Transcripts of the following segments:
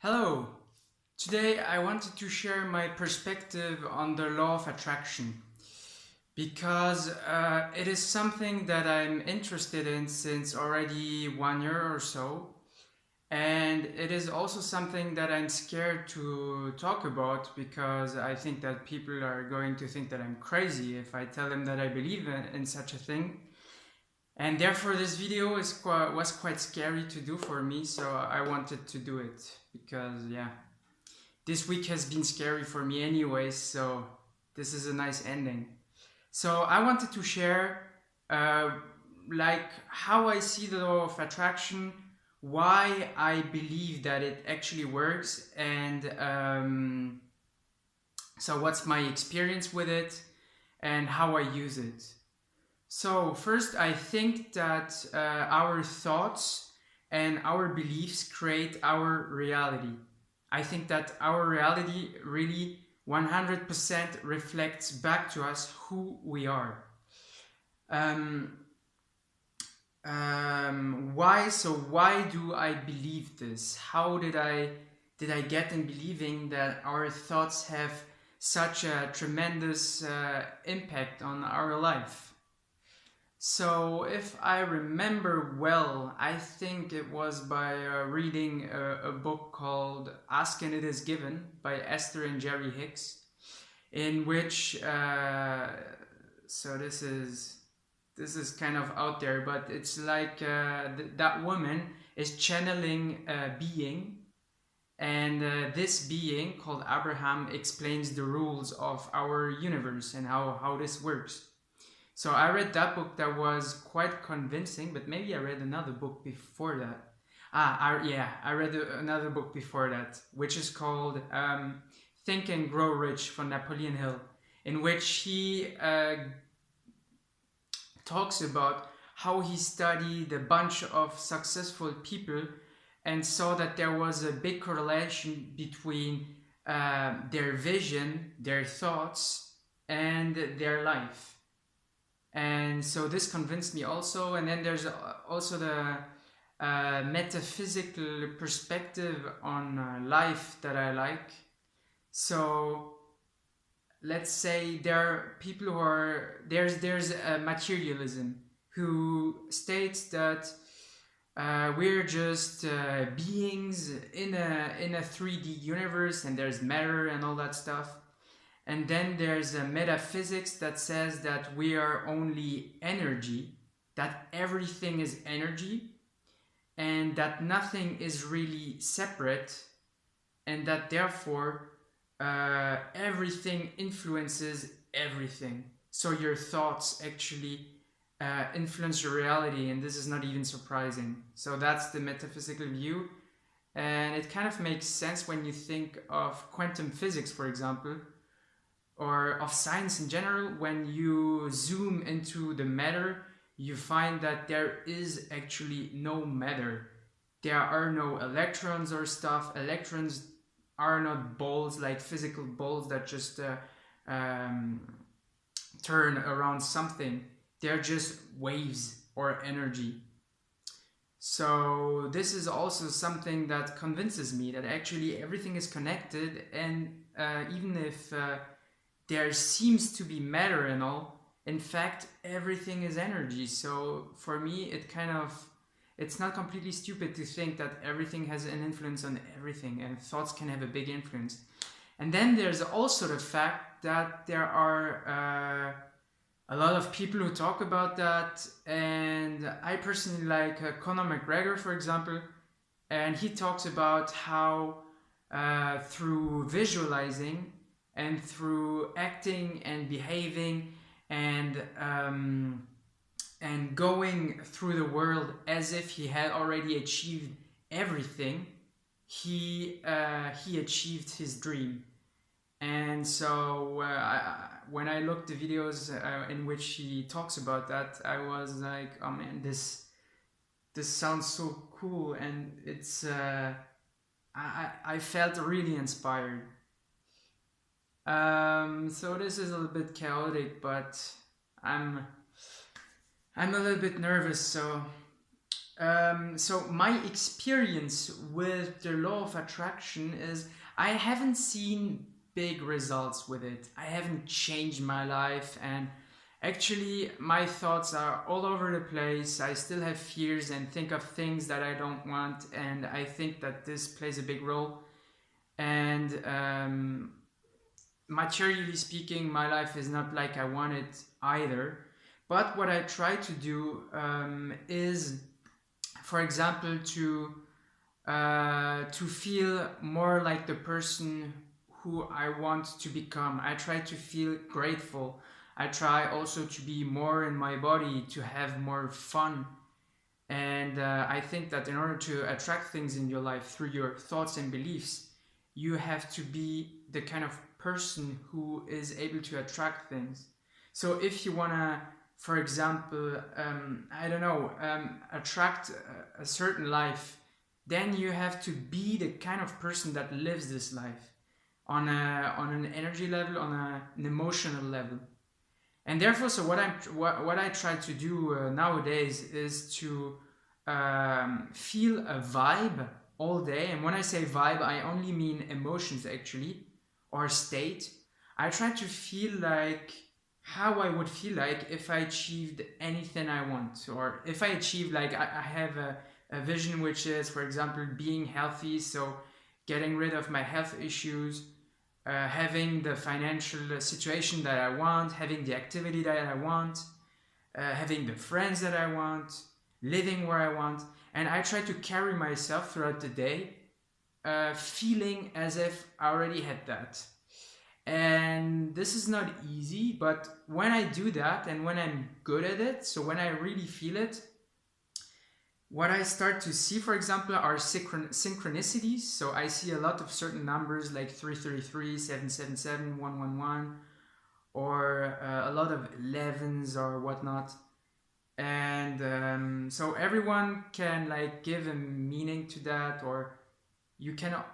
Hello! Today I wanted to share my perspective on the law of attraction because it is something that I'm interested in since already 1 year or so, and it is also something that I'm scared to talk about because I think that people are going to think that I'm crazy if I tell them that I believe in such a thing. And therefore, this video was quite scary to do for me, so I wanted to do it because, yeah, this week has been scary for me anyways, so this is a nice ending. So I wanted to share uh, how I see the law of attraction, why I believe that it actually works, and so what's my experience with it and how I use it. So first, I think that our thoughts and our beliefs create our reality. I think that our reality really 100% reflects back to us who we are. Um, why? So why do I believe this? How did I get in believing that our thoughts have such a tremendous impact on our life? So, if I remember well, I think it was by reading a book called Ask and It Is Given by Esther and Jerry Hicks, in which, so this is kind of out there, but it's like that woman is channeling a being, and this being called Abraham explains the rules of our universe and how this works. So I read that book that was quite convincing, but maybe I read another book before that. I read another book before that, which is called Think and Grow Rich from Napoleon Hill, in which he talks about how he studied a bunch of successful people and saw that there was a big correlation between their vision, their thoughts, and their life. And so this convinced me also. And then there's also the metaphysical perspective on life that I like. So let's say there are people who are there's materialism who states that we're just beings in a 3D universe, and there's matter and all that stuff. And then there's a metaphysics that says that we are only energy, that everything is energy, and that nothing is really separate, and that therefore everything influences everything. So your thoughts actually influence your reality, and this is not even surprising. So that's the metaphysical view, and it kind of makes sense when you think of quantum physics, for example, or of science in general. When you zoom into the matter, you find that there is actually no matter. There are no electrons or stuff. Electrons are not balls, like physical balls that just um, turn around something. They're just waves or energy. So this is also something that convinces me that actually everything is connected, and even if there seems to be matter and all, in fact everything is energy. So for me it's not completely stupid to think that everything has an influence on everything, and thoughts can have a big influence. And then there's also the fact that there are a lot of people who talk about that, and I personally like Conor McGregor, for example, and he talks about how through visualizing and through acting and behaving and going through the world as if he had already achieved everything, he achieved his dream. And so when I looked the videos in which he talks about that, I was like, oh man, this sounds so cool, and it's I felt really inspired. So this is a little bit chaotic, but I'm a little bit nervous. So So my experience with the law of attraction is I haven't seen big results with it. I haven't changed my life, and actually my thoughts are all over the place. I still have fears and think of things that I don't want, and I think that this plays a big role. And materially speaking, my life is not like I want it either. But what I try to do is, for example, to feel more like the person who I want to become. I try to feel grateful. I try also to be more in my body, to have more fun. And I think that in order to attract things in your life through your thoughts and beliefs, you have to be the kind of person who is able to attract things. So if you want to, for example, I don't know, attract a certain life, then you have to be the kind of person that lives this life on an energy level, on an emotional level. And therefore, so what I try to do nowadays is to feel a vibe all day. And when I say vibe, I only mean emotions actually, or state. I try to feel like how I would feel like if I achieved anything I want, or if I achieve, like I have a vision which is, for example, being healthy, so getting rid of my health issues, having the financial situation that I want, having the activity that I want, having the friends that I want, living where I want. And I try to carry myself throughout the day feeling as if I already had that. And this is not easy, but when I do that and when I'm good at it, so when I really feel it, what I start to see, for example, are synchronicities. So I see a lot of certain numbers like 333, 777, 111, or a lot of 11s or whatnot. And so everyone can like give a meaning to that, or you cannot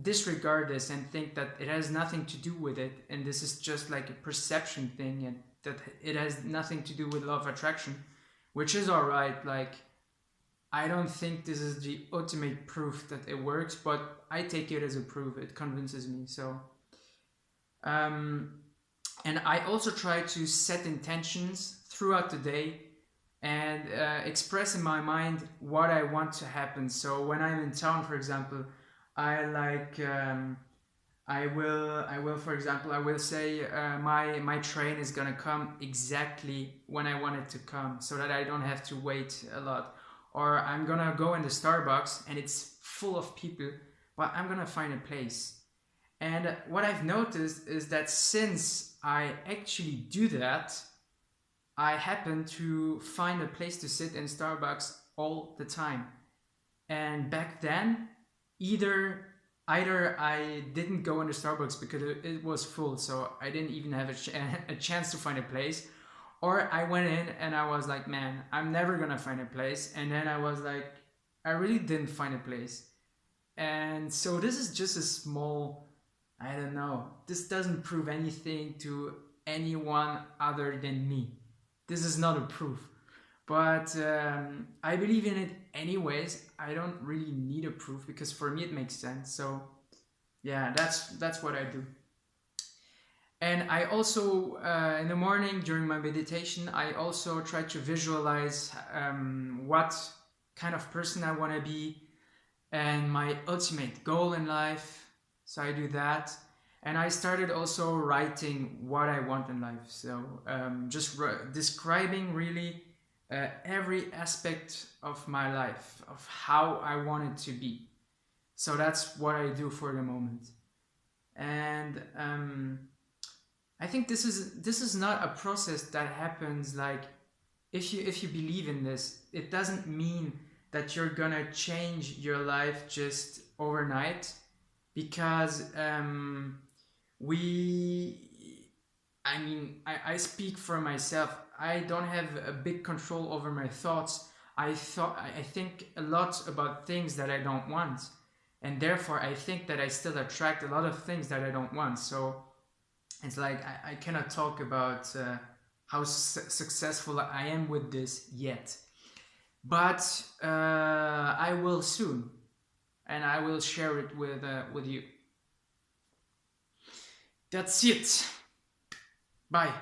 disregard this and think that it has nothing to do with it, and this is just like a perception thing, and that it has nothing to do with law of attraction, which is all right. Like, I don't think this is the ultimate proof that it works, but I take it as a proof. It convinces me. So and I also try to set intentions throughout the day and express in my mind what I want to happen. So when I'm in town, for example, I like I will for example, I will say my train is gonna come exactly when I want it to come, so that I don't have to wait a lot. Or I'm gonna go in the Starbucks and it's full of people, but I'm gonna find a place. And what I've noticed is that since I actually do that, I happen to find a place to sit in Starbucks all the time. And back then, either I didn't go into Starbucks because it was full, so I didn't even have a chance to find a place, or I went in and I was like, man, I'm never gonna find a place, and then I was like, I really didn't find a place. And so this is just a small, I don't know, this doesn't prove anything to anyone other than me. This is not a proof, but I believe in it anyways. I don't really need a proof because for me it makes sense. So yeah, that's what I do. And I also in the morning during my meditation, I also try to visualize what kind of person I want to be and my ultimate goal in life. So I do that. And I started also writing what I want in life. So just describing really every aspect of my life, of how I want it to be. So that's what I do for the moment. And I think this is not a process that happens like, if you believe in this, it doesn't mean that you're gonna change your life just overnight, because I speak for myself. I don't have a big control over my thoughts. I think a lot about things that I don't want, and therefore I think that I still attract a lot of things that I don't want. So it's like I cannot talk about how successful I am with this yet. but I will soon, and I will share it with you. That's it. Bye.